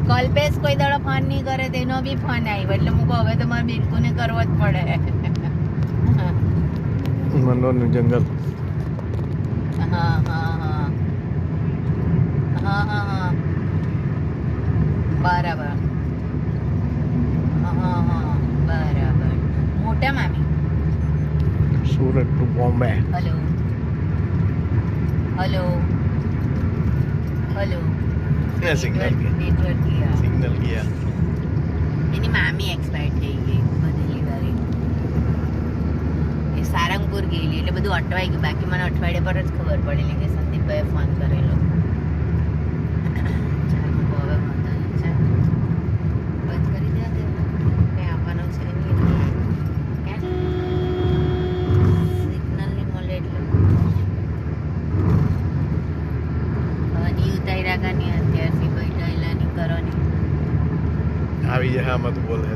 કલ્પેશ કોઈ દાડો ફોન નહીં કરે તેનો બી ફોન આવ્યો એટલે હું કહું હવે તો મારે બિલકુલ કરવો જ પડે. મનોરનું જંગલ. હા હા હા હા હા હા બરાબર. હા હા બરાબર. મોટા મામી. Surat to Bombay. Hello hello hello. Signal network ગયા. સિગ્નલ ગયા. એની મામી એક્સપાયર થઈ ગઈ બધેલી વારે. એ સારંગપુર ગયેલી એટલે બધું અટવાઈ ગયું. બાકી મને અઠવાડિયા પર જ ખબર પડેલી કે સંદીપભાઈએ ફોન કરેલો. ચાલ હું હવે વાંધો નહીં. ચાલ બંધ કરી દે કંઈ આપવાનું છે નહીં. સિગ્નલ નહીં મળે એટલે હવે નહીં ઉતાર્યા કા નહીં અત્યારથી બેઠા એલા નહીં કરો નહીં. આવી જાય આમાં તો બોલે